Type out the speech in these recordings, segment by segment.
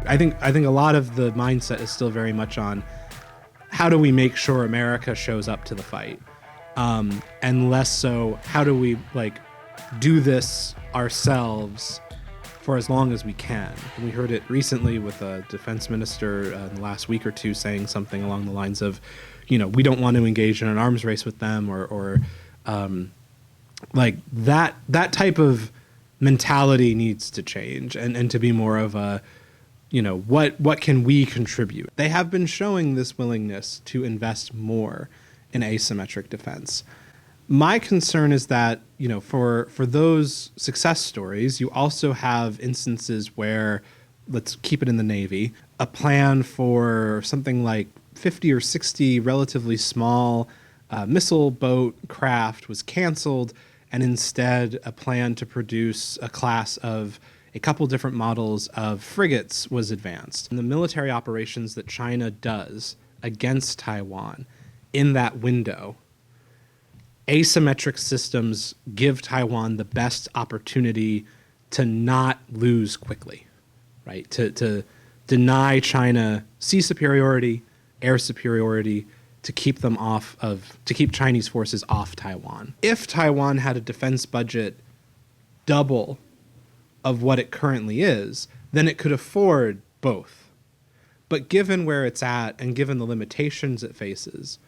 I think a lot of the mindset is still very much on how do we make sure America shows up to the fight, and less so how do we do this ourselves for as long as we can. And we heard it recently with a defense minister in the last week or two saying something along the lines of, we don't want to engage in an arms race with them, or that type of mentality needs to change and to be more of a, what can we contribute? They have been showing this willingness to invest more in asymmetric defense. My concern is that, for those success stories, you also have instances where, let's keep it in the Navy, a plan for something like 50 or 60 relatively small missile boat craft was canceled, and instead a plan to produce a class of a couple different models of frigates was advanced. And the military operations that China does against Taiwan in that window, asymmetric systems give Taiwan the best opportunity to not lose quickly, right? To deny China sea superiority, air superiority, to keep Chinese forces off Taiwan. If Taiwan had a defense budget double of what it currently is, then it could afford both. But given where it's at and given the limitations it faces,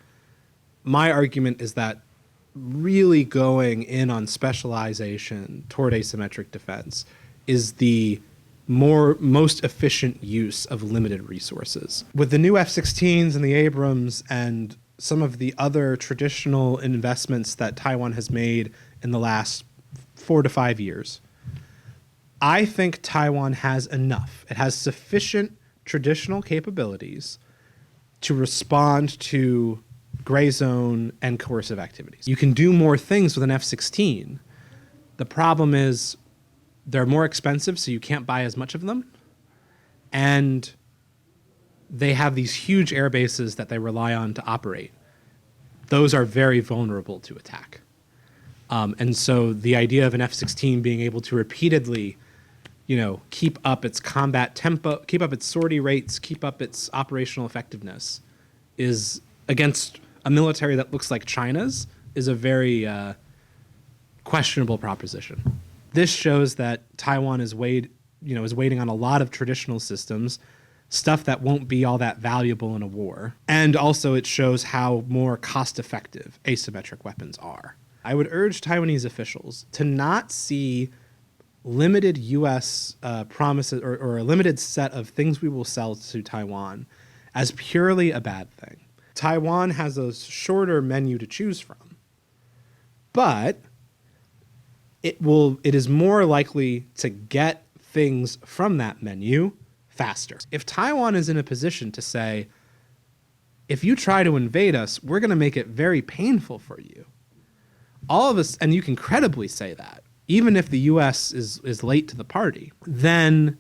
my argument is that really going in on specialization toward asymmetric defense is the most efficient use of limited resources. With the new F-16s and the Abrams and some of the other traditional investments that Taiwan has made in the last 4 to 5 years, I think Taiwan has enough. It has sufficient traditional capabilities to respond to gray zone and coercive activities. You can do more things with an F-16. The problem is they're more expensive, so you can't buy as much of them. And they have these huge air bases that they rely on to operate. Those are very vulnerable to attack. And so the idea of an F-16 being able to repeatedly, keep up its combat tempo, keep up its sortie rates, keep up its operational effectiveness is against a military that looks like China's is a very questionable proposition. This shows that Taiwan is waiting on a lot of traditional systems, stuff that won't be all that valuable in a war. And also it shows how more cost-effective asymmetric weapons are. I would urge Taiwanese officials to not see limited U.S. promises or a limited set of things we will sell to Taiwan as purely a bad thing. Taiwan has a shorter menu to choose from, but it is more likely to get things from that menu faster. If Taiwan is in a position to say, if you try to invade us, we're going to make it very painful for you. All of us, and you can credibly say that, even if the U.S. is late to the party, then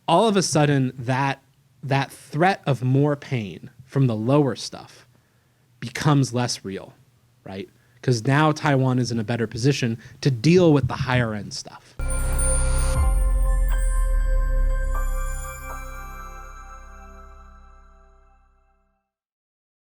all of a sudden that threat of more pain from the lower stuff becomes less real, right? Because now Taiwan is in a better position to deal with the higher end stuff.